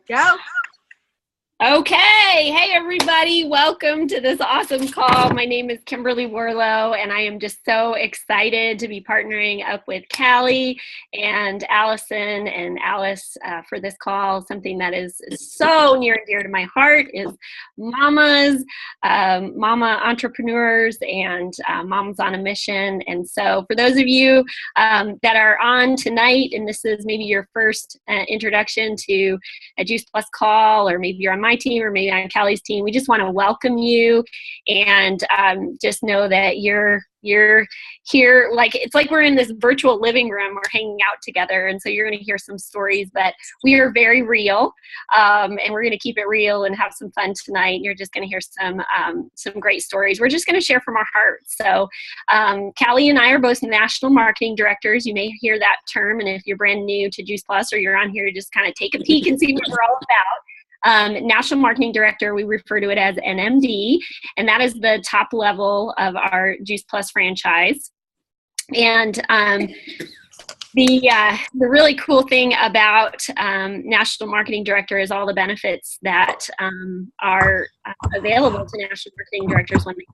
Go. Okay. Hey, everybody. Welcome to this awesome call. My name is Kimberly Worlow, and I am just so excited to be partnering up with Calli and Allison and Alice for this call. Something that is so near and dear to my heart is mamas, mama entrepreneurs, and moms on a mission. And so for those of you that are on tonight, and this is maybe your first introduction to a Juice Plus call, or maybe you're on my team or maybe on Calli's team, we just want to welcome you and just know that you're here. Like, it's like we're in this virtual living room, we're hanging out together, and so you're going to hear some stories, but we are very real, and we're going to keep it real and have some fun tonight. You're just going to hear some great stories. We're just going to share from our hearts. So Calli and I are both national marketing directors. You may hear that term, and if you're brand new to Juice Plus or you're on here to just kind of take a peek and see what we're all about. National Marketing Director, we refer to it as NMD, and that is the top level of our Juice Plus franchise. And the really cool thing about National Marketing Director is all the benefits that are available to National Marketing Directors when they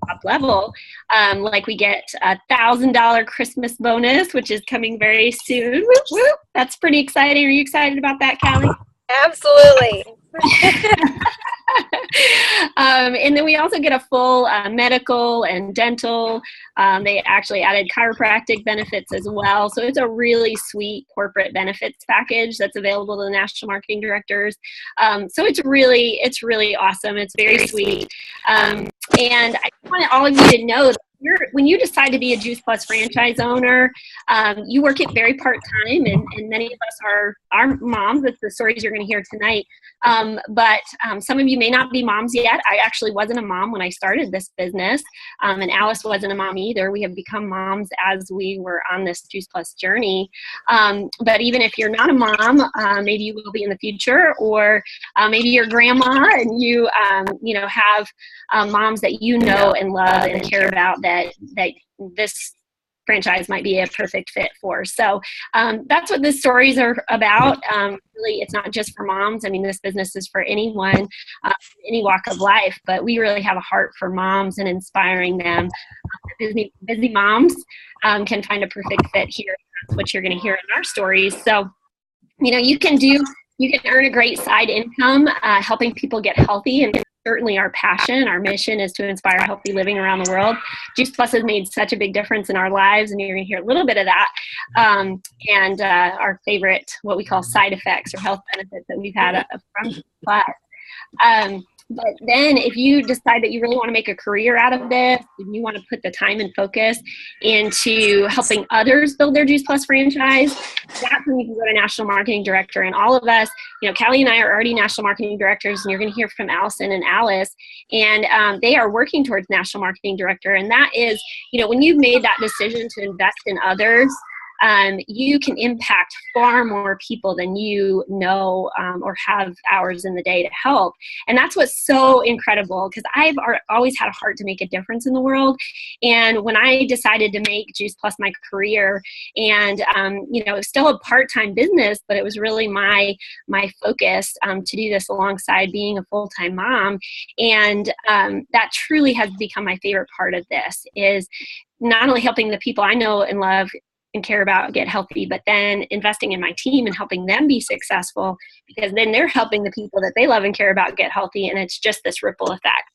top level. Like, we get a $1,000 Christmas bonus, which is coming very soon. Whoop, whoop. That's pretty exciting. Are you excited about that, Calli? Absolutely. And then we also get a full medical and dental. They actually added chiropractic benefits as well. So it's a really sweet corporate benefits package that's available to the national marketing directors. So it's really awesome. It's very sweet. And I want all of you to know that when you decide to be a Juice Plus franchise owner, you work it very part-time, and many of us are moms. That's the stories you're going to hear tonight. But some of you may not be moms yet. I actually wasn't a mom when I started this business, and Alice wasn't a mom either. We have become moms as we were on this Juice Plus journey. But even if you're not a mom, maybe you will be in the future, or maybe you're grandma and you have moms that you know and love and care about that this franchise might be a perfect fit for. So that's what the stories are about. Really, it's not just for moms. I mean, this business is for anyone, any walk of life, but we really have a heart for moms and inspiring them. Busy moms can find a perfect fit here. That's what you're going to hear in our stories. So, you can earn a great side income helping people get healthy, and certainly our passion, our mission is to inspire healthy living around the world. Juice Plus has made such a big difference in our lives, and you're going to hear a little bit of that. And our favorite, what we call side effects or health benefits that we've had from Juice Plus. But then if you decide that you really want to make a career out of this, if you want to put the time and focus into helping others build their Juice Plus franchise, that's when you can go to National Marketing Director. And all of us, Calli and I are already National Marketing Directors, and you're going to hear from Allison and Alice, and they are working towards National Marketing Director. And that is, when you've made that decision to invest in others, you can impact far more people than you know or have hours in the day to help. And that's what's so incredible, because I've always had a heart to make a difference in the world. And when I decided to make Juice Plus my career, and it was still a part-time business, but it was really my focus to do this alongside being a full-time mom. And that truly has become my favorite part of this, is not only helping the people I know and love and care about get healthy, but then investing in my team and helping them be successful, because then they're helping the people that they love and care about get healthy, and it's just this ripple effect.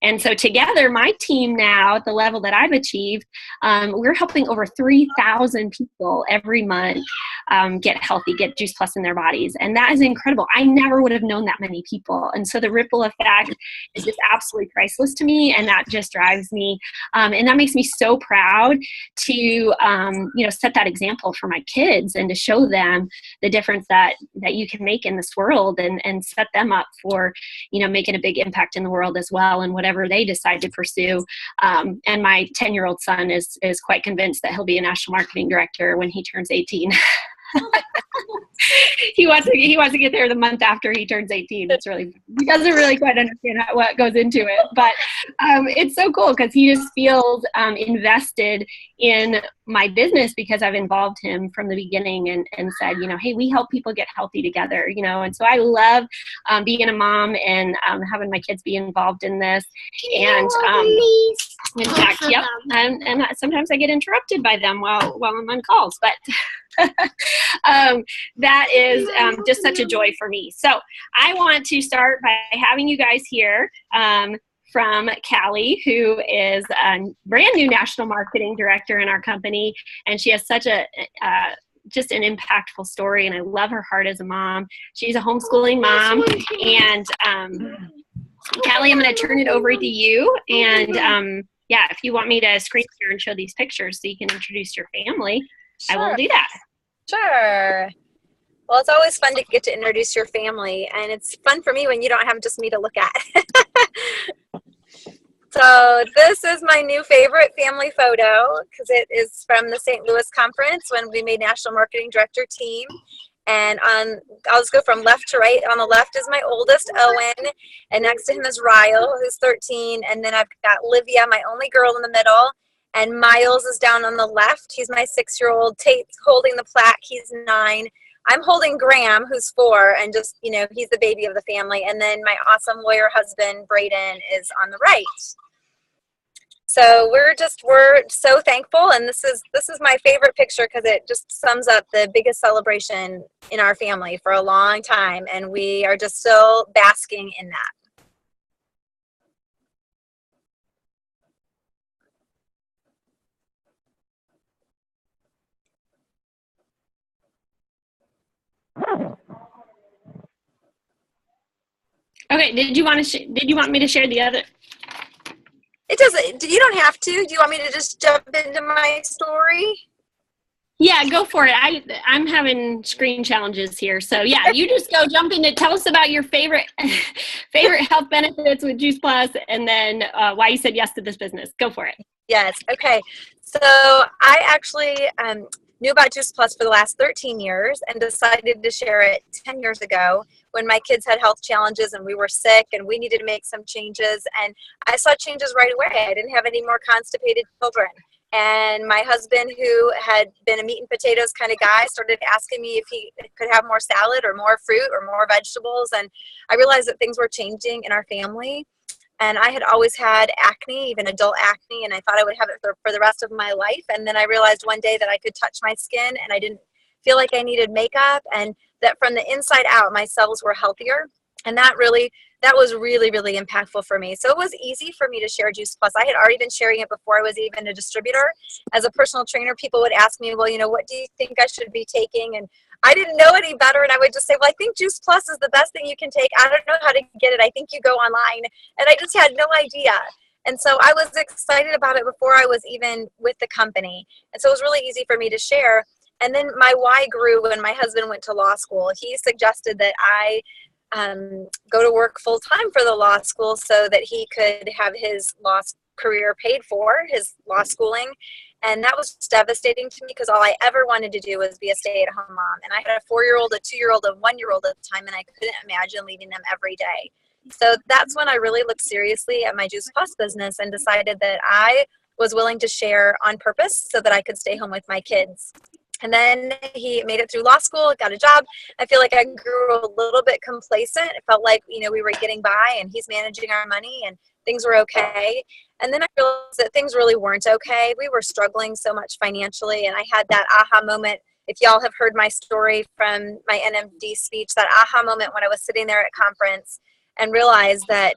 And so together, my team now, at the level that I've achieved, we're helping over 3,000 people every month get healthy, get Juice Plus in their bodies. And that is incredible. I never would have known that many people. And so the ripple effect is just absolutely priceless to me, and that just drives me. And that makes me so proud to, set that example for my kids, and to show them the difference that you can make in this world, and set them up for, making a big impact in the world as well, and whatever they decide to pursue. And my 10-year-old son is quite convinced that he'll be a national marketing director when he turns 18. He wants to get there the month after he turns 18. He doesn't really quite understand what goes into it, but it's so cool, because he just feels invested in my business because I've involved him from the beginning and said, hey, we help people get healthy together, and so I love being a mom and having my kids be involved in this. And in fact, yep, and sometimes I get interrupted by them while I'm on calls, but that is just such a joy for me. So I want to start by having you guys here from Calli, who is a brand new national marketing director in our company, and she has such a just an impactful story, and I love her heart as a mom. She's a homeschooling mom, and Calli, I'm going to turn it over to you, and yeah, if you want me to screen share and show these pictures so you can introduce your family, sure. I will do that. Sure. Well, it's always fun to get to introduce your family, and it's fun for me when you don't have just me to look at. So this is my new favorite family photo because it is from the St. Louis conference when we made National Marketing Director team. And I'll just go from left to right. On the left is my oldest, Owen, and next to him is Ryle, who's 13. And then I've got Livia, my only girl, in the middle. And Miles is down on the left. He's my 6-year-old. Tate's holding the plaque. He's 9. I'm holding Graham, who's 4, and just, he's the baby of the family. And then my awesome lawyer husband, Braden, is on the right. So we're so thankful, and this is my favorite picture because it just sums up the biggest celebration in our family for a long time, and we are just still basking in that. Okay, did you want me to share the other? It doesn't. You don't have to. Do you want me to just jump into my story? Yeah, go for it. I'm having screen challenges here, so yeah, you just go jump into. Tell us about your favorite health benefits with Juice Plus, and then why you said yes to this business. Go for it. Yes. Okay. So I actually knew about Juice Plus for the last 13 years and decided to share it 10 years ago when my kids had health challenges and we were sick and we needed to make some changes. And I saw changes right away. I didn't have any more constipated children. And my husband, who had been a meat and potatoes kind of guy, started asking me if he could have more salad or more fruit or more vegetables. And I realized that things were changing in our family. And I had always had acne, even adult acne, and I thought I would have it for the rest of my life. And then I realized one day that I could touch my skin and I didn't feel like I needed makeup, and that from the inside out, my cells were healthier. And that was really, really impactful for me. So it was easy for me to share Juice Plus. I had already been sharing it before I was even a distributor. As a personal trainer, people would ask me, well, what do you think I should be taking? And I didn't know any better, and I would just say, well, I think Juice Plus is the best thing you can take. I don't know how to get it. I think you go online. And I just had no idea. And so I was excited about it before I was even with the company. And so it was really easy for me to share. And then my why grew when my husband went to law school. He suggested that I go to work full time for the law school so that he could have his law career paid for, his law schooling. And that was devastating to me because all I ever wanted to do was be a stay-at-home mom. And I had a 4-year-old, a 2-year-old, a 1-year-old at the time, and I couldn't imagine leaving them every day. So that's when I really looked seriously at my Juice Plus business and decided that I was willing to share on purpose so that I could stay home with my kids. And then he made it through law school, got a job. I feel like I grew a little bit complacent. It felt like, we were getting by and he's managing our money and things were okay. And then I realized that things really weren't okay. We were struggling so much financially. And I had that aha moment. If y'all have heard my story from my NMD speech, that aha moment when I was sitting there at conference and realized that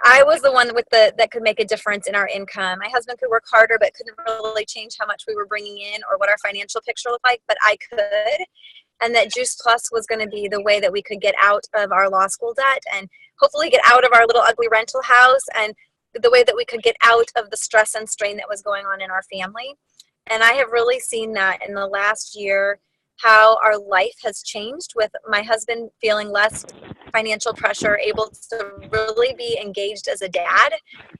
I was the one that could make a difference in our income. My husband could work harder, but couldn't really change how much we were bringing in or what our financial picture looked like, but I could. And that Juice Plus was going to be the way that we could get out of our law school debt and hopefully get out of our little ugly rental house, and the way that we could get out of the stress and strain that was going on in our family. And I have really seen that in the last year, how our life has changed with my husband feeling less financial pressure, able to really be engaged as a dad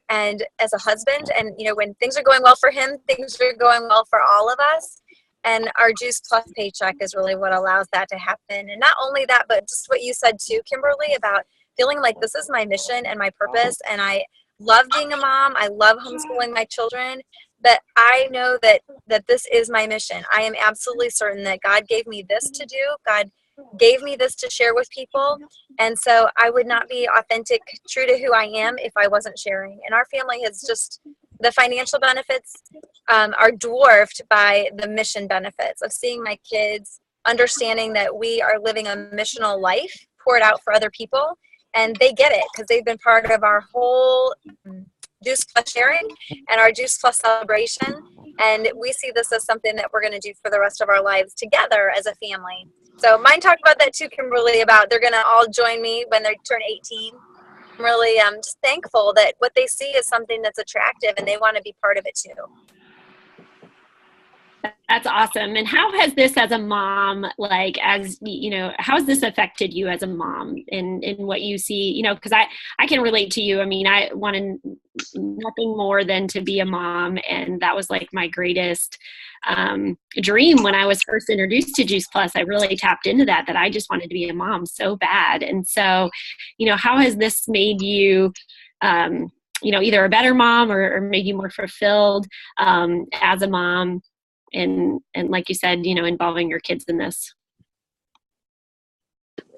and as a husband. And, when things are going well for him, things are going well for all of us. And our Juice Plus paycheck is really what allows that to happen. And not only that, but just what you said too, Kimberly, about feeling like this is my mission and my purpose. And I love being a mom. I love homeschooling my children. but I know that this is my mission. I am absolutely certain that God gave me this to do. God gave me this to share with people. And so I would not be authentic, true to who I am if I wasn't sharing. And our family has just, the financial benefits are dwarfed by the mission benefits of seeing my kids, understanding that we are living a missional life poured out for other people. And they get it because they've been part of our whole Juice Plus sharing and our Juice Plus celebration. And we see this as something that we're going to do for the rest of our lives together as a family. So mine talked about that too, Kimberly, about they're going to all join me when they turn 18. I'm really just thankful that what they see is something that's attractive and they want to be part of it too. That's awesome. And how has this as a mom, like, as, you know, how has this affected you as a mom in what you see, you know, because I can relate to you. I mean, I wanted nothing more than to be a mom. And that was like my greatest dream when I was first introduced to Juice Plus. I really tapped into that I just wanted to be a mom so bad. And so, you know, how has this made you, you know, either a better mom or made you more fulfilled as a mom? And like you said, you know, involving your kids in this.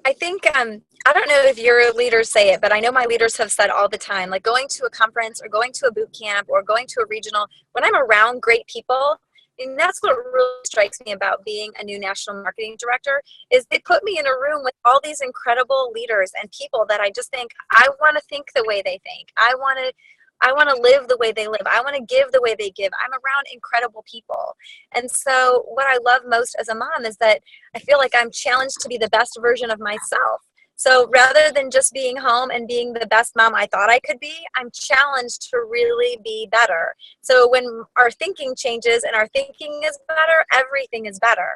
I think, I don't know if your leaders say it, but I know my leaders have said all the time, like going to a conference or going to a boot camp or going to a regional, when I'm around great people, and that's what really strikes me about being a new national marketing director, is they put me in a room with all these incredible leaders and people that I just think, I want to think the way they think. I want to live the way they live. I want to give the way they give. I'm around incredible people. And so what I love most as a mom is that I feel like I'm challenged to be the best version of myself. So rather than just being home and being the best mom I thought I could be, I'm challenged to really be better. So when our thinking changes and our thinking is better, everything is better.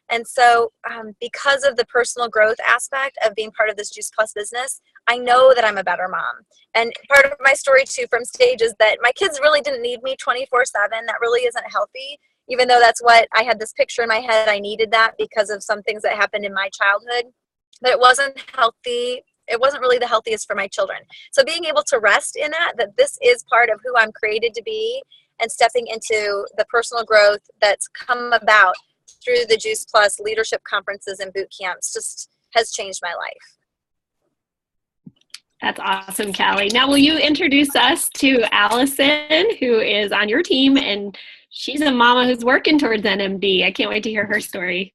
And so because of the personal growth aspect of being part of this Juice Plus business, I know that I'm a better mom. And part of my story too from stage is that my kids really didn't need me 24/7. That really isn't healthy, even though that's what I had this picture in my head. I needed that because of some things that happened in my childhood, but it wasn't healthy. It wasn't really the healthiest for my children. So being able to rest in that this is part of who I'm created to be, and stepping into the personal growth that's come about through the Juice Plus leadership conferences and boot camps just has changed my life. That's awesome, Calli. Now, will you introduce us to Allison, who is on your team, and she's a mama who's working towards NMD. I can't wait to hear her story.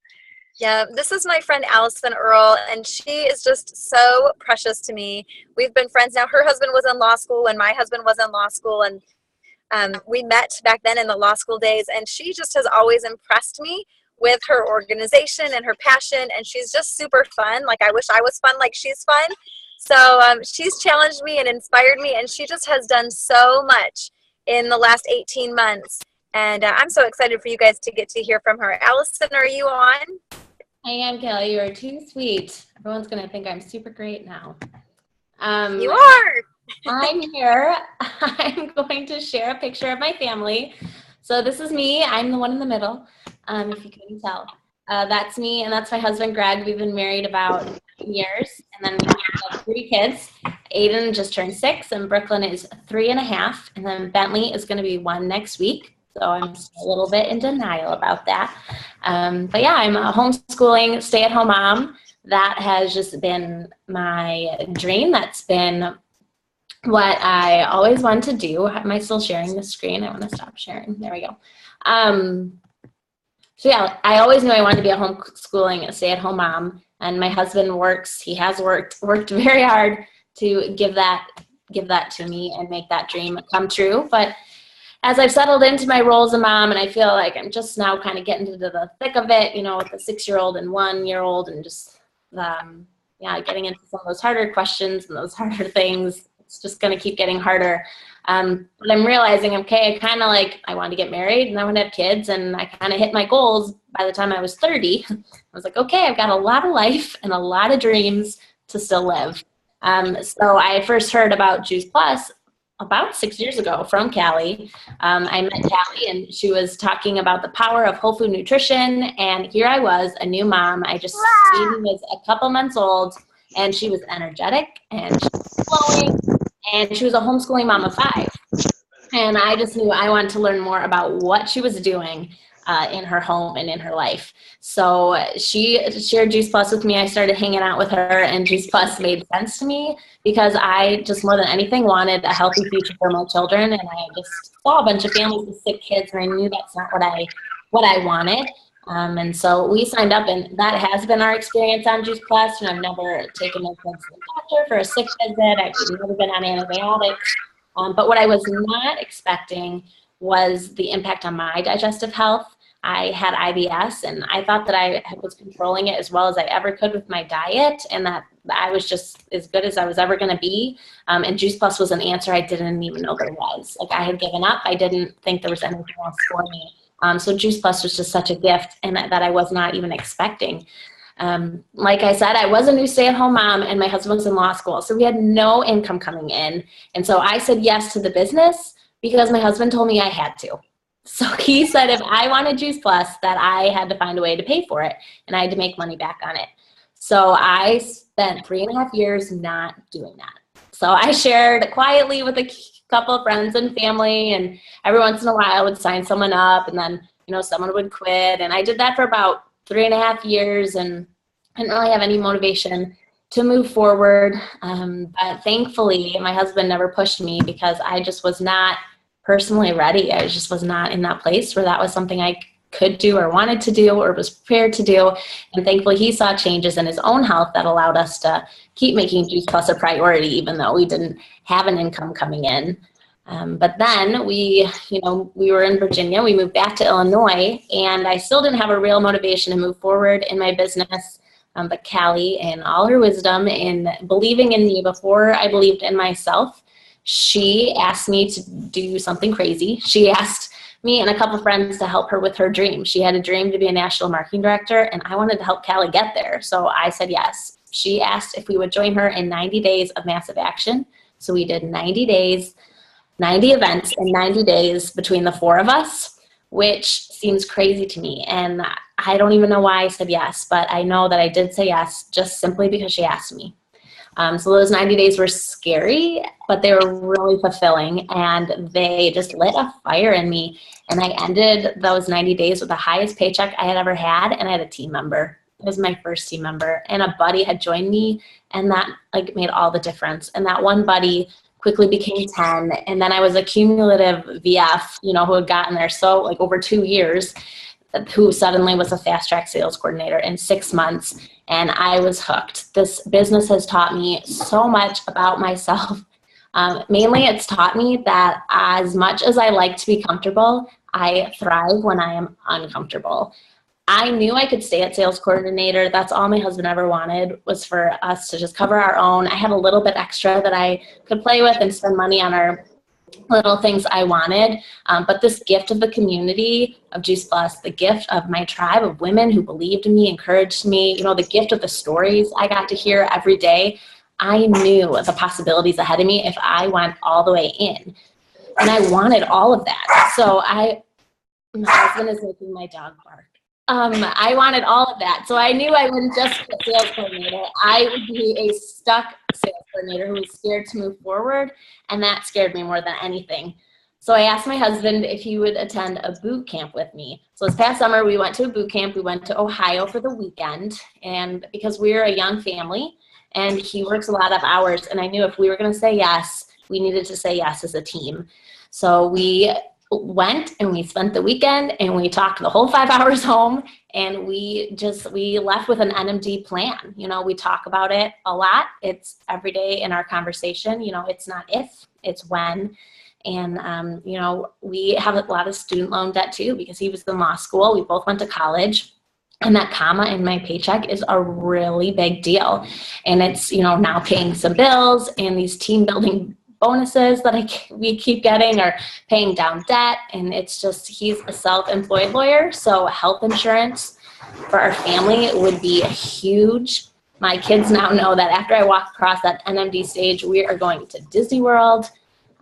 Yeah, this is my friend Allison Earl, and she is just so precious to me. We've been friends now. Her husband was in law school when my husband was in law school, and we met back then in the law school days, and she just has always impressed me with her organization and her passion, and she's just super fun. Like, I wish I was fun like she's fun. So she's challenged me and inspired me, and she just has done so much in the last 18 months. And I'm so excited for you guys to get to hear from her. Allison, are you on? I am, Calli. You are too sweet. Everyone's going to think I'm super great now. You are. I'm here. I'm going to share a picture of my family. So this is me. I'm the one in the middle, if you couldn't tell. That's me, and that's my husband, Greg. We've been married about 8 years, and then we have 3 kids. Aiden just turned 6, and Brooklyn is 3.5, and then Bentley is going to be 1 next week. So I'm still a little bit in denial about that. But yeah, I'm a homeschooling, stay-at-home mom. That has just been my dream. That's been what I always wanted to do. Am I still sharing the screen? I want to stop sharing. There we go. So yeah, I always knew I wanted to be a homeschooling, stay-at-home mom. And my husband works. He has worked very hard to give that to me and make that dream come true. But as I've settled into my role as a mom, and I feel like I'm just now kind of getting into the thick of it, you know, with a 6-year-old and 1-year-old, and just getting into some of those harder questions and those harder things. It's just going to keep getting harder. But I'm realizing, okay, I wanted to get married and I want to have kids, and I kind of hit my goals by the time I was 30. I was like, okay, I've got a lot of life and a lot of dreams to still live. So I first heard about Juice Plus about 6 years ago from Calli. I met Calli, and she was talking about the power of whole food nutrition, and here I was, a new mom. Baby was a couple months old, and she was energetic, and she was flowing, and she was a homeschooling mom of 5. And I just knew I wanted to learn more about what she was doing in her home and in her life. So she shared Juice Plus with me. I started hanging out with her, and Juice Plus made sense to me because I just more than anything wanted a healthy future for my children. And I just saw a bunch of families with sick kids, and I knew that's not what I wanted. And so we signed up, and that has been our experience on Juice Plus. And I've never taken my kids to the doctor for a sick visit. I've never been on antibiotics. But what I was not expecting was the impact on my digestive health. I had IBS, and I thought that I was controlling it as well as I ever could with my diet, and that I was just as good as I was ever going to be. And Juice Plus was an answer I didn't even know there was. Like, I had given up. I didn't think there was anything else for me. So Juice Plus was just such a gift, and that I was not even expecting. Like I said, I was a new stay-at-home mom, and my husband was in law school, so we had no income coming in. And so I said yes to the business because my husband told me I had to. So he said if I wanted Juice Plus, that I had to find a way to pay for it, and I had to make money back on it. So I spent 3.5 years not doing that. So I shared quietly with a couple of friends and family, and every once in a while I would sign someone up, and then, someone would quit. And I did that for about 3.5 years, and I didn't really have any motivation to move forward. But thankfully, my husband never pushed me because I just was not personally ready. I just was not in that place where that was something I could do or wanted to do or was prepared to do. And thankfully, he saw changes in his own health that allowed us to keep making Juice Plus a priority, even though we didn't have an income coming in. But then we were in Virginia. We moved back to Illinois, and I still didn't have a real motivation to move forward in my business. But Calli, in all her wisdom, in believing in me before I believed in myself, she asked me to do something crazy. She asked me and a couple friends to help her with her dream. She had a dream to be a national marketing director, and I wanted to help Calli get there. So I said yes. She asked if we would join her in 90 days of massive action. So we did 90 days, 90 events in 90 days between the four of us, which seems crazy to me. And I don't even know why I said yes, but I know that I did say yes just simply because she asked me. So those 90 days were scary, but they were really fulfilling, and they just lit a fire in me. And I ended those 90 days with the highest paycheck I had ever had, and I had a team member. It was my first team member, and a buddy had joined me, and that made all the difference. And that one buddy quickly became 10, and then I was a cumulative VF, who had gotten there over 2 years, who suddenly was a fast track sales coordinator in 6 months. And I was hooked. This business has taught me so much about myself. Mainly it's taught me that as much as I like to be comfortable, I thrive when I am uncomfortable. I knew I could stay at sales coordinator. That's all my husband ever wanted, was for us to just cover our own. I had a little bit extra that I could play with and spend money on our little things I wanted. But this gift of the community of Juice Plus, the gift of my tribe of women who believed in me, encouraged me, the gift of the stories I got to hear every day, I knew the possibilities ahead of me if I went all the way in. And I wanted all of that. So my husband is making my dog bark. I wanted all of that. So I knew I wouldn't just be a sales coordinator. I would be a stuck sales coordinator who was scared to move forward, and that scared me more than anything. So I asked my husband if he would attend a boot camp with me. So this past summer, we went to a boot camp. We went to Ohio for the weekend, and because we're a young family, and he works a lot of hours, and I knew if we were going to say yes, we needed to say yes as a team. So we went and we spent the weekend, and we talked the whole 5 hours home, and we left with an NMD plan. We talk about it a lot. It's every day in our conversation. It's not if, it's when. And we have a lot of student loan debt too, because he was in law school. We both went to college, and that comma in my paycheck is a really big deal. And it's now paying some bills, and these team building bonuses that we keep getting are paying down debt. And it's just, he's a self-employed lawyer, so health insurance for our family would be huge. My kids now know that after I walk across that NMD stage, we are going to Disney World.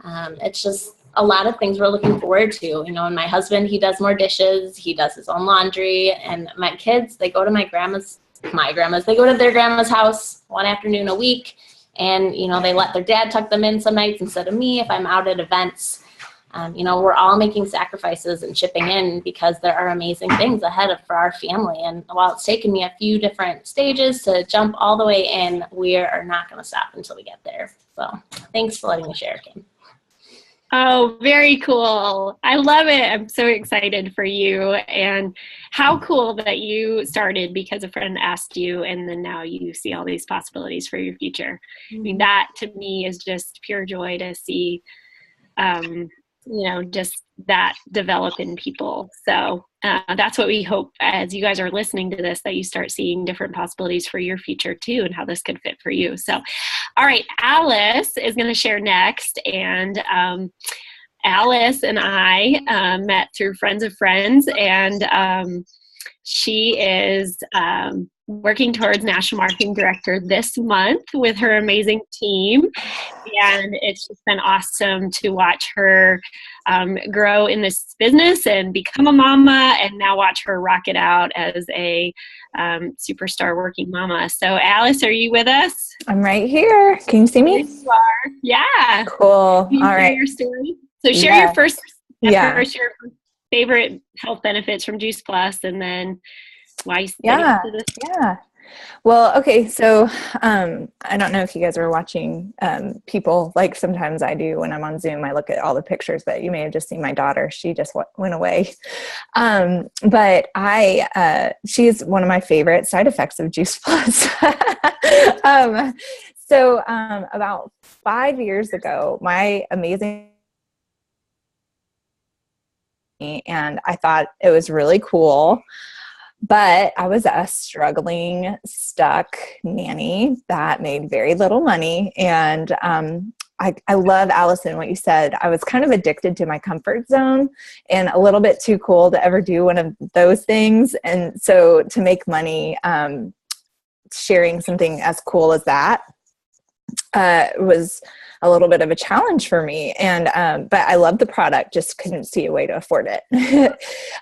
It's just a lot of things we're looking forward to, and my husband, he does more dishes, he does his own laundry, and my kids, they go to they go to their grandma's house one afternoon a week. And, they let their dad tuck them in some nights instead of me if I'm out at events. we're all making sacrifices and chipping in because there are amazing things ahead for our family. And while it's taken me a few different stages to jump all the way in, we are not going to stop until we get there. So thanks for letting me share, Kim. Oh, very cool. I love it. I'm so excited for you. And how cool that you started because a friend asked you, and then now you see all these possibilities for your future. I mean, that to me is just pure joy to see, just that develop in people. So that's what we hope as you guys are listening to this, that you start seeing different possibilities for your future too, and how this could fit for you. So, all right, Alice is going to share next. And Alice and I met through Friends of Friends, and she is working towards National Marketing Director this month with her amazing team. And it's just been awesome to watch her grow in this business and become a mama, and now watch her rock it out as a superstar working mama. So Alice, are you with us? I'm right here. Can you see me? Yes, you are. Yeah. Cool. All right. Your story. So share your first your favorite health benefits from Juice Plus, and then why you to this. Yeah. Well, okay. So I don't know if you guys are watching people, like sometimes I do when I'm on Zoom, I look at all the pictures, but you may have just seen my daughter. She just went away. But she's one of my favorite side effects of Juice Plus. So about 5 years ago, my amazing, and I thought it was really cool. But I was a struggling, stuck nanny that made very little money. And I love, Allison, what you said. I was kind of addicted to my comfort zone and a little bit too cool to ever do one of those things. And so to make money, sharing something as cool as that was a little bit of a challenge for me. And, but I loved the product, just couldn't see a way to afford it.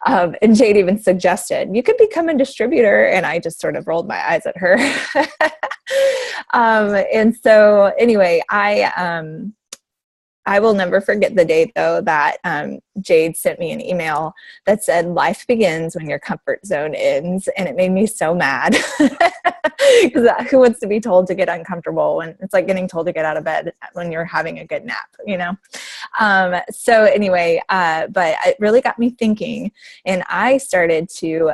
And Jade even suggested, you could become a distributor. And I just sort of rolled my eyes at her. And so anyway, I will never forget the day, though, that Jade sent me an email that said, life begins when your comfort zone ends. And it made me so mad. Because who wants to be told to get uncomfortable when it's like getting told to get out of bed when you're having a good nap, So anyway, but it really got me thinking, and I started to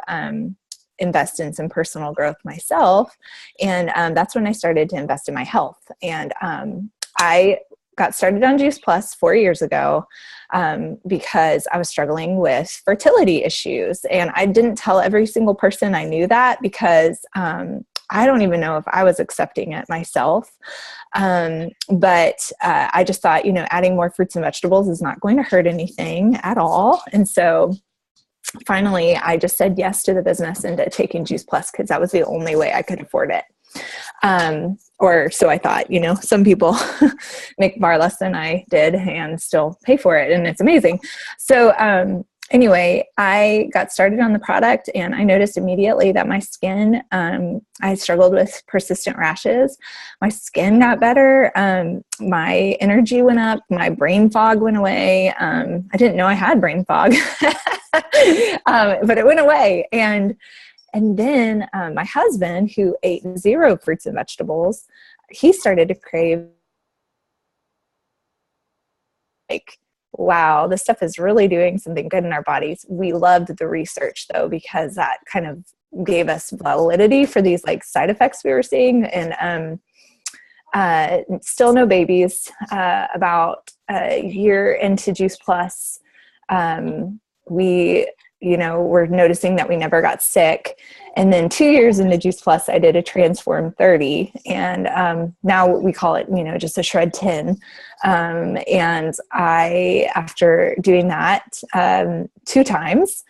invest in some personal growth myself. And that's when I started to invest in my health. And I got started on Juice Plus 4 years ago because I was struggling with fertility issues. And I didn't tell every single person I knew that because I don't even know if I was accepting it myself. But I just thought, adding more fruits and vegetables is not going to hurt anything at all. And so finally, I just said yes to the business and to taking Juice Plus because that was the only way I could afford it. Or so I thought, some people make far less than I did and still pay for it. And it's amazing. So, anyway, I got started on the product and I noticed immediately that my skin, I struggled with persistent rashes. My skin got better. My energy went up. My brain fog went away. I didn't know I had brain fog, but it went away. And then my husband, who ate zero fruits and vegetables, he started to crave, like, wow, this stuff is really doing something good in our bodies. We loved the research, though, because that kind of gave us validity for these side effects we were seeing. And still no babies. About a year into Juice Plus, we we're noticing that we never got sick. And then 2 years into Juice Plus, I did a Transform 30. And now we call it, just a Shred 10. And I, after doing that 2 times,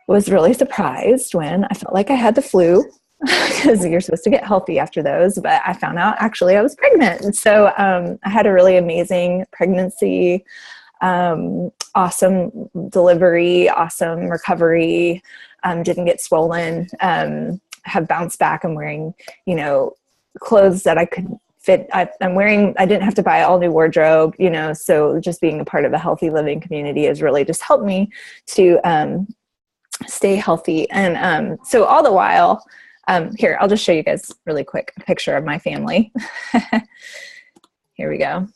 was really surprised when I felt like I had the flu, because you're supposed to get healthy after those. But I found out actually I was pregnant. And so I had a really amazing pregnancy, awesome delivery, awesome recovery, didn't get swollen, have bounced back. I'm wearing, clothes that I could fit. I didn't have to buy all new wardrobe, so just being a part of a healthy living community has really just helped me to stay healthy. And so all the while, here, I'll just show you guys really quick a picture of my family. Here we go.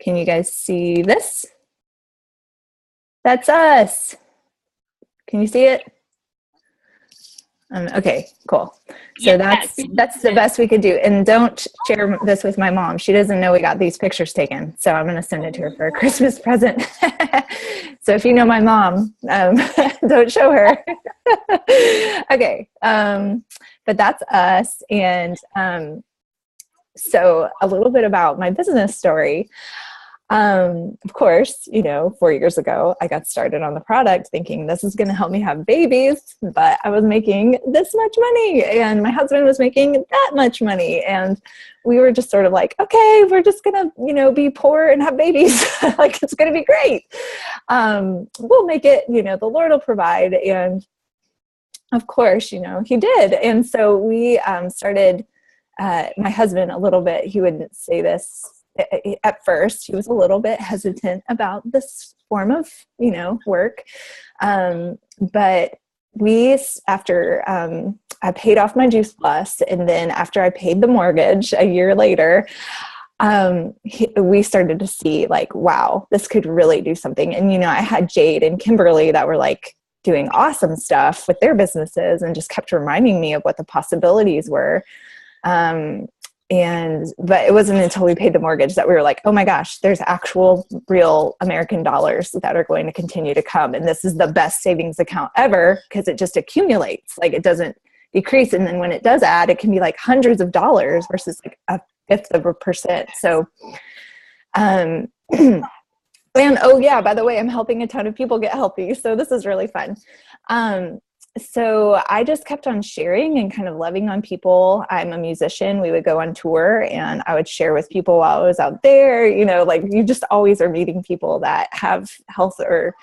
Can you guys see this? That's us. Can you see it? Okay, cool. So that's the best we could do. And don't share this with my mom. She doesn't know we got these pictures taken. So I'm going to send it to her for a Christmas present. So if you know my mom, don't show her. Okay. But that's us. And so a little bit about my business story. Of course, 4 years ago, I got started on the product thinking this is going to help me have babies, but I was making this much money and my husband was making that much money. And we were just sort of like, okay, we're just going to, be poor and have babies. Like, it's going to be great. We'll make it, the Lord will provide. And of course, he did. And so we started, my husband a little bit, he would say this. At first, he was a little bit hesitant about this form of, work. But after I paid off my Juice Plus, and then after I paid the mortgage a year later, we started to see like, wow, this could really do something. And, I had Jade and Kimberly that were like doing awesome stuff with their businesses and just kept reminding me of what the possibilities were. But it wasn't until we paid the mortgage that we were like, oh my gosh, there's actual real American dollars that are going to continue to come. And this is the best savings account ever because it just accumulates. Like, it doesn't decrease. And then when it does add, it can be like hundreds of dollars versus like 0.1%. So, and oh yeah, by the way, I'm helping a ton of people get healthy. So this is really fun. So I just kept on sharing and kind of loving on people. I'm a musician. We would go on tour and I would share with people while I was out there, like you just always are meeting people that have health or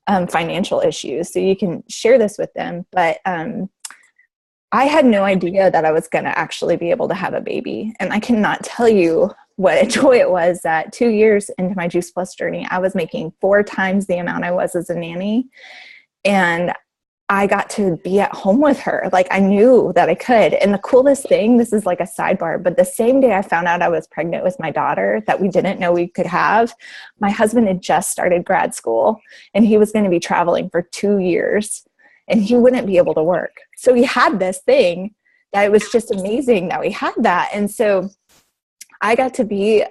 financial issues. So you can share this with them. But I had no idea that I was going to actually be able to have a baby. And I cannot tell you what a joy it was that 2 years into my Juice Plus journey, I was making 4 times the amount I was as a nanny. And I got to be at home with her. Like, I knew that I could. And the coolest thing, this is like a sidebar, but the same day I found out I was pregnant with my daughter that we didn't know we could have, my husband had just started grad school and he was going to be traveling for 2 years and he wouldn't be able to work. So he had this thing that it was just amazing that we had that. And so I got to be,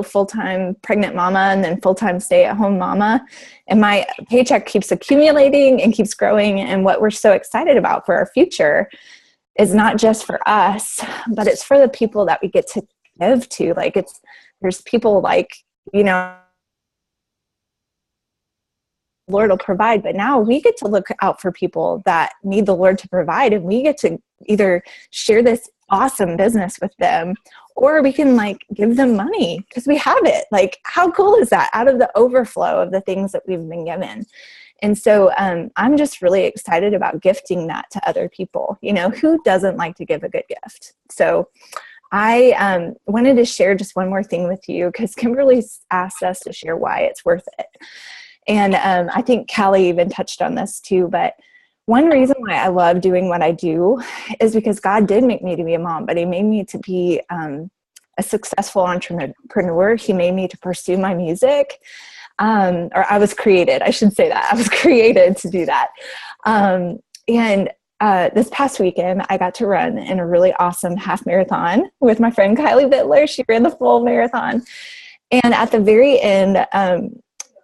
full-time pregnant mama and then full-time stay-at-home mama. And my paycheck keeps accumulating and keeps growing. And what we're so excited about for our future is not just for us, but it's for the people that we get to give to. Like, there's people like, Lord will provide, but now we get to look out for people that need the Lord to provide. And we get to either share this awesome business with them, or we can like give them money because we have it. Like, how cool is that? Out of the overflow of the things that we've been given. And so I'm just really excited about gifting that to other people. Who doesn't like to give a good gift? So I wanted to share just one more thing with you because Kimberly's asked us to share why it's worth it. And I think Calli even touched on this too, but one reason why I love doing what I do is because God did make me to be a mom, but he made me to be a successful entrepreneur. He made me to pursue my music, or I was created, I should say that. I was created to do that. And this past weekend, I got to run in a really awesome half marathon with my friend Kylie Bittler. She ran the full marathon. And at the very end,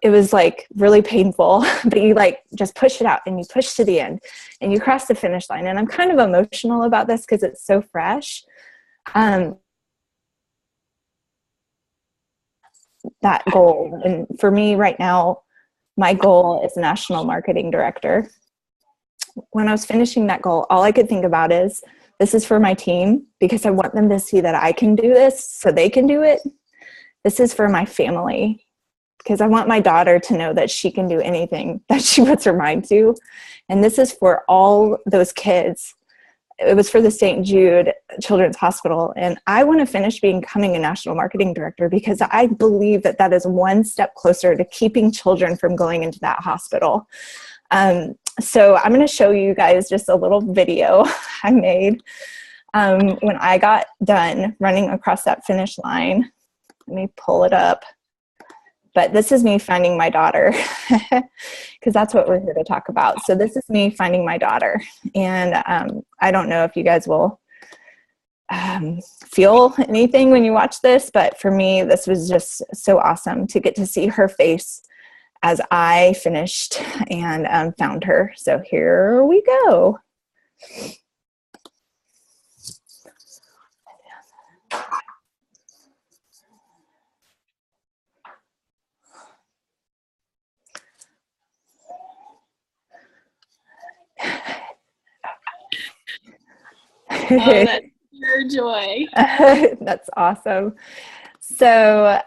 it was like really painful, but you like just push it out and you push to the end and you cross the finish line. And I'm kind of emotional about this because it's so fresh. That goal. And for me right now, my goal is national marketing director. When I was finishing that goal, all I could think about is this is for my team because I want them to see that I can do this so they can do it. This is for my family because I want my daughter to know that she can do anything that she puts her mind to. And this is for all those kids. It was for the St. Jude Children's Hospital. And I want to finish becoming a national marketing director because I believe that that is one step closer to keeping children from going into that hospital. So I'm going to show you guys just a little video I made when I got done running across that finish line. Let me pull it up. But this is me finding my daughter because that's what we're here to talk about. So this is me finding my daughter. And I don't know if you guys will feel anything when you watch this, but for me, this was just so awesome to get to see her face as I finished and found her. So here we go. Oh, that's pure joy. That's awesome. So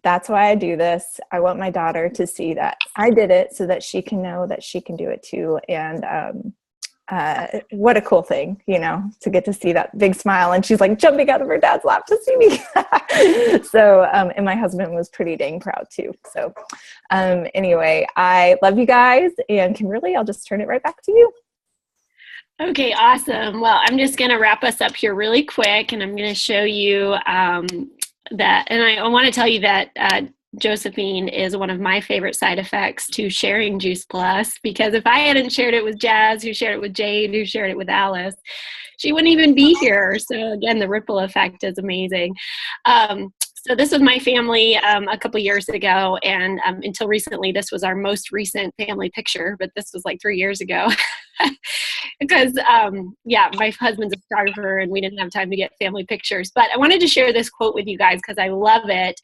that's why I do this. I want my daughter to see that I did it so that she can know that she can do it too. And what a cool thing, you know, to get to see that big smile. And she's like jumping out of her dad's lap to see me. So, and my husband was pretty dang proud too. So anyway, I love you guys. And Kimberly, I'll just turn it right back to you. Okay, awesome. Well, I'm just going to wrap us up here really quick, and I'm going to show you that. And I want to tell you that Josephine is one of my favorite side effects to sharing Juice Plus, because if I hadn't shared it with Jazz, who shared it with Jade, who shared it with Alice, she wouldn't even be here. So again, the ripple effect is amazing. So this was my family a couple years ago, and until recently, this was our most recent family picture, but this was like 3 years ago. Because, my husband's a photographer and we didn't have time to get family pictures. But I wanted to share this quote with you guys because I love it.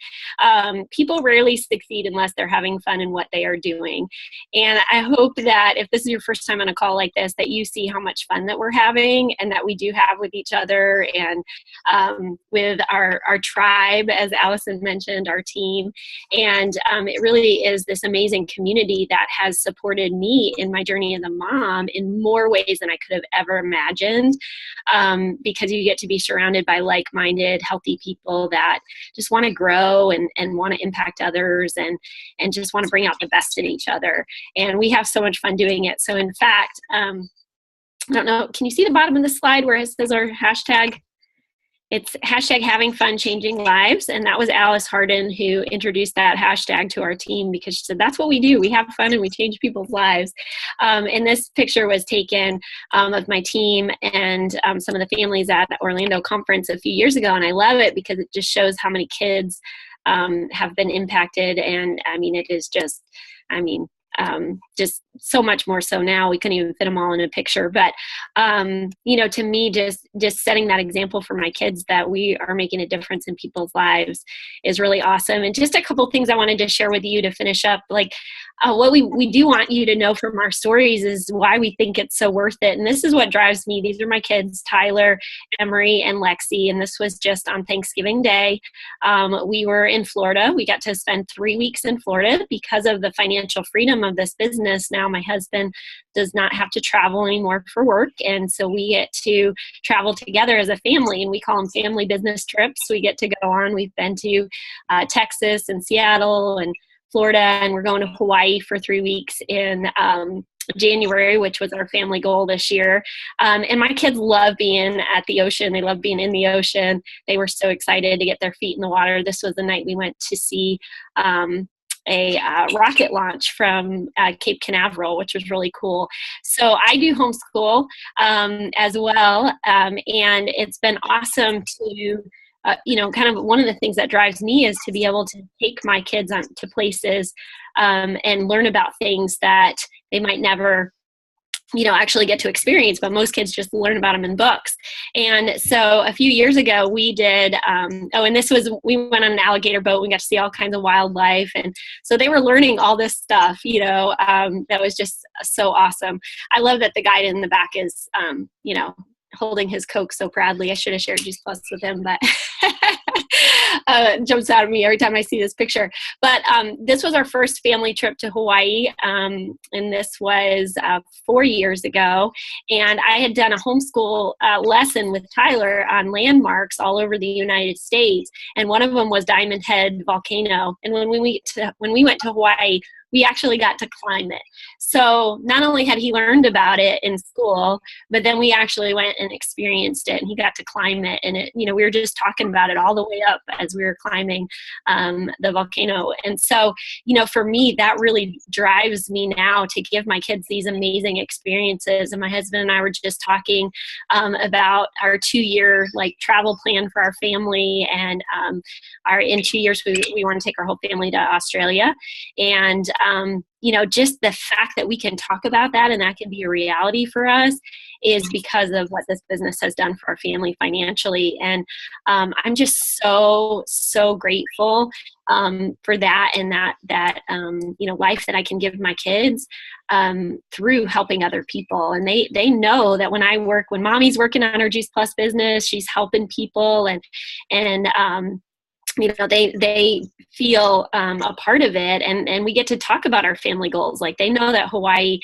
People rarely succeed unless they're having fun in what they are doing. And I hope that if this is your first time on a call like this, that you see how much fun that we're having and that we do have with each other and with our tribe, as Allison mentioned, our team. And it really is this amazing community that has supported me in my journey as a mom in more ways than I could have ever imagined, because you get to be surrounded by like-minded, healthy people that just want to grow and want to impact others and just want to bring out the best in each other. And we have so much fun doing it. So in fact, I don't know, can you see the bottom of the slide where it says our hashtag? It's hashtag having fun changing lives. And that was Alice Hardin who introduced that hashtag to our team because she said, that's what we do. We have fun and we change people's lives. And this picture was taken of my team and some of the families at the Orlando conference a few years ago. And I love it because it just shows how many kids have been impacted. And I mean, it is just, just so much more so now. We couldn't even fit them all in a picture. But, to me, just setting that example for my kids that we are making a difference in people's lives is really awesome. And just a couple of things I wanted to share with you to finish up. Like what we do want you to know from our stories is why we think it's so worth it. And this is what drives me. These are my kids, Tyler, Emery, and Lexi. And this was just on Thanksgiving Day. We were in Florida. We got to spend 3 weeks in Florida because of the financial freedom of this business. Now my husband does not have to travel anymore for work. And so we get to travel together as a family, and we call them family business trips. We get to go on. We've been to Texas and Seattle and Florida, and we're going to Hawaii for 3 weeks in January, which was our family goal this year. And my kids love being at the ocean. They love being in the ocean. They were so excited to get their feet in the water. This was the night we went to see a rocket launch from Cape Canaveral, which was really cool. So I do homeschool as well. And it's been awesome to, kind of one of the things that drives me is to be able to take my kids to places and learn about things that they might never actually get to experience, but most kids just learn about them in books. And so a few years ago we did, we went on an alligator boat. We got to see all kinds of wildlife. And so they were learning all this stuff, that was just so awesome. I love that the guide in the back is, holding his Coke so proudly. I should have shared Juice Plus with him, but jumps out at me every time I see this picture. But this was our first family trip to Hawaii, and this was 4 years ago. And I had done a homeschool lesson with Tyler on landmarks all over the United States, and one of them was Diamond Head Volcano. And when we went to Hawaii, we actually got to climb it. So not only had he learned about it in school, but then we actually went and experienced it, and he got to climb it. And it, we were just talking about it all the way up as we were climbing the volcano. And so, for me, that really drives me now to give my kids these amazing experiences. And my husband and I were just talking about our 2-year travel plan for our family. And in 2 years, we want to take our whole family to Australia. And just the fact that we can talk about that and that can be a reality for us is because of what this business has done for our family financially. And I'm just so, so grateful for that, and that life that I can give my kids through helping other people. And they know that when mommy's working on her Juice Plus business, she's helping people, and they feel a part of it, and we get to talk about our family goals. They know that Hawaii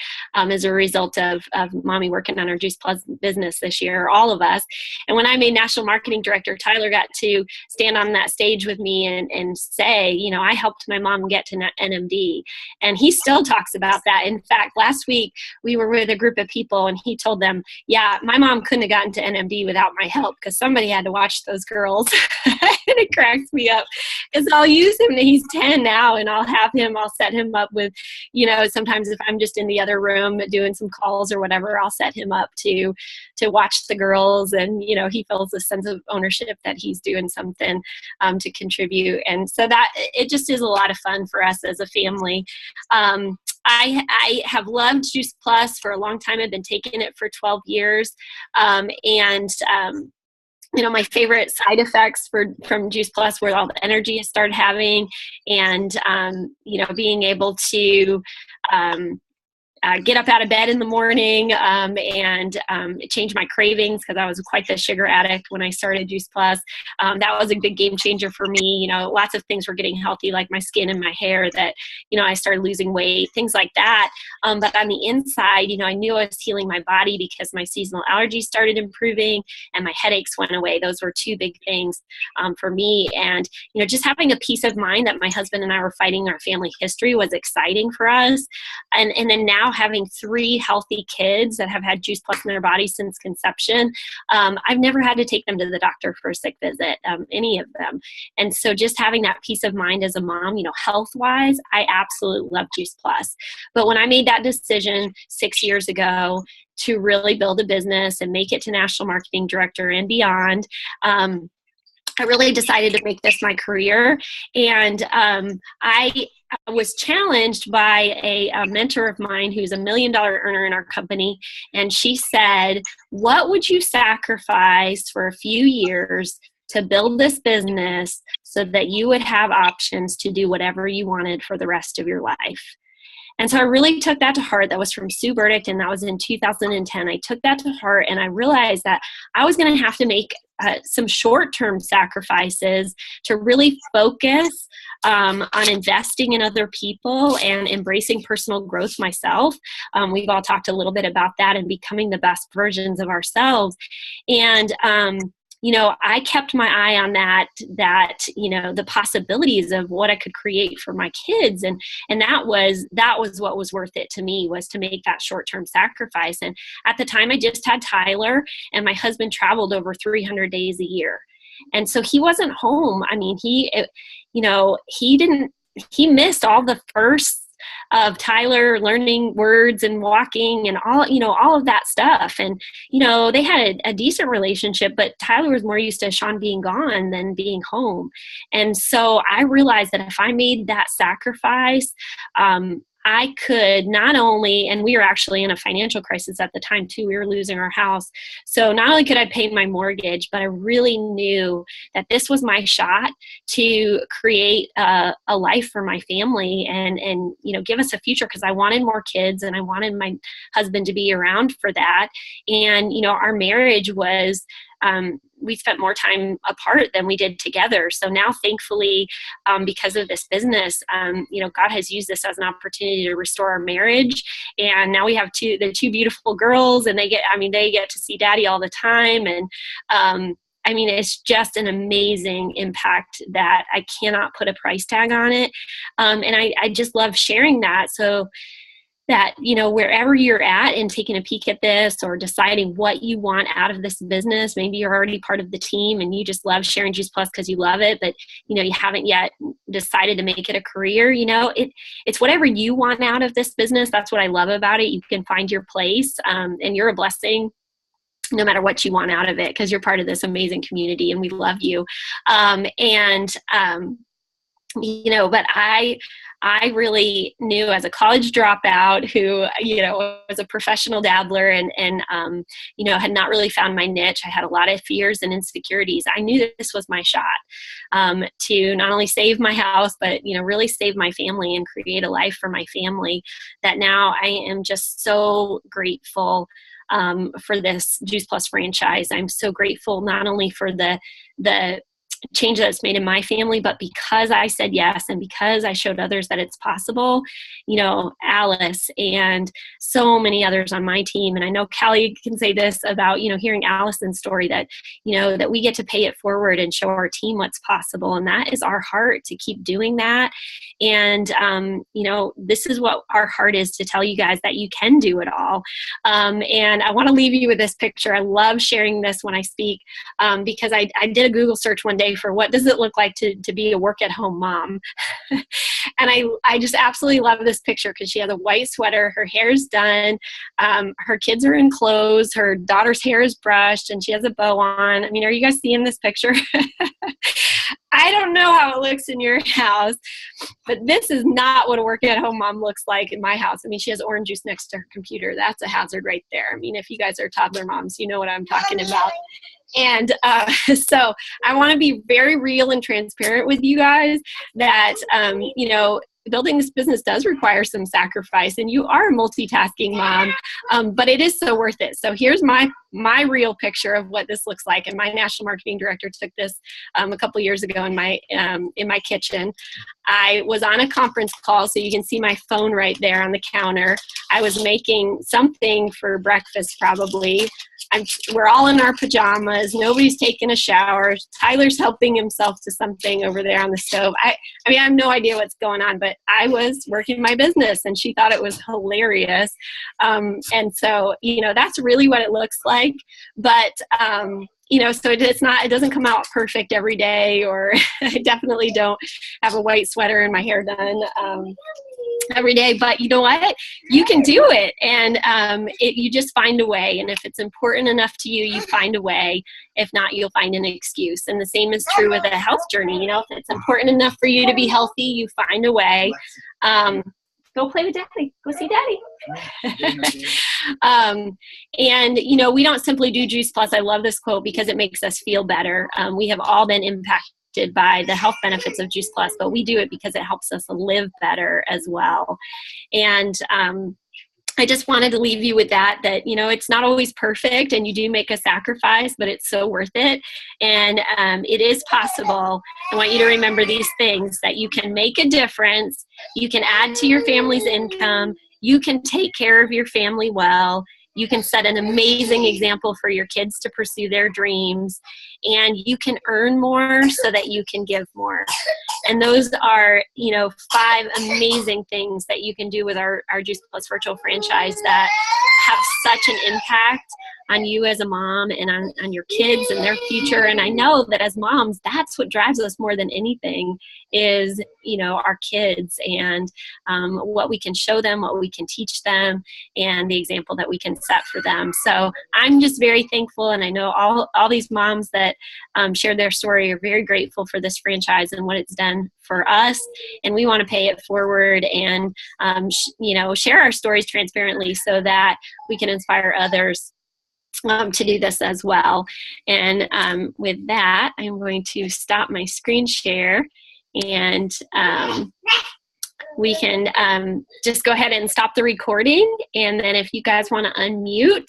is a result of mommy working on our Juice Plus business this year, all of us. And when I made national marketing director, Tyler got to stand on that stage with me and say, I helped my mom get to NMD. And he still talks about that. In fact, last week we were with a group of people, and he told them, yeah, my mom couldn't have gotten to NMD without my help, because somebody had to watch those girls. And it cracks me up, because I'll use him. He's 10 now, and I'll set him up with, sometimes if I'm just in the other room doing some calls or whatever, I'll set him up to watch the girls. And, he feels a sense of ownership that he's doing something to contribute. And so that it just is a lot of fun for us as a family. I have loved Juice Plus for a long time. I've been taking it for 12 years. My favorite side effects from Juice Plus were all the energy I started having, and, being able to get up out of bed in the morning and change my cravings, because I was quite the sugar addict when I started Juice Plus. That was a big game changer for me. Lots of things were getting healthy, like my skin and my hair, that, I started losing weight, things like that. But on the inside, I knew I was healing my body because my seasonal allergies started improving and my headaches went away. Those were 2 big things for me. And, just having a peace of mind that my husband and I were fighting our family history was exciting for us. And then now having 3 healthy kids that have had Juice Plus in their body since conception, I've never had to take them to the doctor for a sick visit, any of them. And so just having that peace of mind as a mom, health-wise, I absolutely love Juice Plus. But when I made that decision 6 years ago to really build a business and make it to national marketing director and beyond, I really decided to make this my career. And I was challenged by a mentor of mine who's $1 million earner in our company. And she said, what would you sacrifice for a few years to build this business so that you would have options to do whatever you wanted for the rest of your life? And so I really took that to heart. That was from Sue Burdick, and that was in 2010. I took that to heart, and I realized that I was going to have to make some short-term sacrifices to really focus on investing in other people and embracing personal growth myself. We've all talked a little bit about that, and becoming the best versions of ourselves. And I kept my eye on that, the possibilities of what I could create for my kids. And that was what was worth it to me, was to make that short-term sacrifice. And at the time I just had Tyler, and my husband traveled over 300 days a year. And so he wasn't home. I mean, he missed all the firsts of Tyler learning words and walking and all of that stuff. And, they had a decent relationship, but Tyler was more used to Sean being gone than being home. And so I realized that if I made that sacrifice, I could not only, and we were actually in a financial crisis at the time too, we were losing our house. So not only could I pay my mortgage, but I really knew that this was my shot to create a life for my family and give us a future, because I wanted more kids and I wanted my husband to be around for that. And, our marriage was we spent more time apart than we did together. So now, thankfully, because of this business, God has used this as an opportunity to restore our marriage. And now we have the two beautiful girls, and they get to see Daddy all the time. And it's just an amazing impact that I cannot put a price tag on it. And I just love sharing that. So that, wherever you're at and taking a peek at this or deciding what you want out of this business, maybe you're already part of the team and you just love sharing Juice Plus because you love it, but, you haven't yet decided to make it a career, it's whatever you want out of this business. That's what I love about it. You can find your place, and you're a blessing no matter what you want out of it, because you're part of this amazing community and we love you. But I really knew as a college dropout who, was a professional dabbler and had not really found my niche. I had a lot of fears and insecurities. I knew that this was my shot to not only save my house, but, really save my family and create a life for my family, that now I am just so grateful for this Juice Plus franchise. I'm so grateful not only for the change that's made in my family, but because I said yes and because I showed others that it's possible, Alice and so many others on my team. And I know Calli can say this about, hearing Allison's story, that, that we get to pay it forward and show our team what's possible. And that is our heart to keep doing that. And, this is what our heart is, to tell you guys that you can do it all. And I want to leave you with this picture. I love sharing this when I speak, because I did a Google search one day for what does it look like to be a work-at-home mom. And I just absolutely love this picture because she has a white sweater, her hair's done, her kids are in clothes, her daughter's hair is brushed, and she has a bow on. Are you guys seeing this picture? I don't know how it looks in your house, but this is not what a work-at-home mom looks like in my house. She has orange juice next to her computer. That's a hazard right there. If you guys are toddler moms, you know what I'm talking about. And so I want to be very real and transparent with you guys that, building this business does require some sacrifice, and you are a multitasking mom, but it is so worth it. So here's my real picture of what this looks like. And my national marketing director took this a couple years ago in my kitchen. I was on a conference call, so you can see my phone right there on the counter. I was making something for breakfast probably. We're all in our pajamas. Nobody's taking a shower. Tyler's helping himself to something over there on the stove. I have no idea what's going on, but I was working my business, and she thought it was hilarious. And so, that's really what it looks like. But, so it doesn't come out perfect every day, or I definitely don't have a white sweater and my hair done every day, but you know what? You can do it. And you just find a way. And if it's important enough to you, you find a way. If not, you'll find an excuse. And the same is true with a health journey. If it's important enough for you to be healthy, you find a way. Go play with Daddy. Go see Daddy. And, we don't simply do Juice Plus. I love this quote because it makes us feel better. We have all been impacted by the health benefits of Juice Plus, but we do it because it helps us live better as well. And I just wanted to leave you with that, it's not always perfect and you do make a sacrifice, but it's so worth it. And it is possible. I want you to remember these things, that you can make a difference. You can add to your family's income. You can take care of your family well. You can set an amazing example for your kids to pursue their dreams, and you can earn more so that you can give more. And those are, 5 amazing things that you can do with our Juice Plus virtual franchise that have such an impact on you as a mom and on your kids and their future. And I know that as moms, that's what drives us more than anything is, our kids and what we can show them, what we can teach them, and the example that we can set for them. So I'm just very thankful. And I know all these moms that shared their story are very grateful for this franchise and what it's done for us. And we want to pay it forward and, share our stories transparently so that we can inspire others to do this as well. And with that, I'm going to stop my screen share, and we can just go ahead and stop the recording. And then if you guys want to unmute,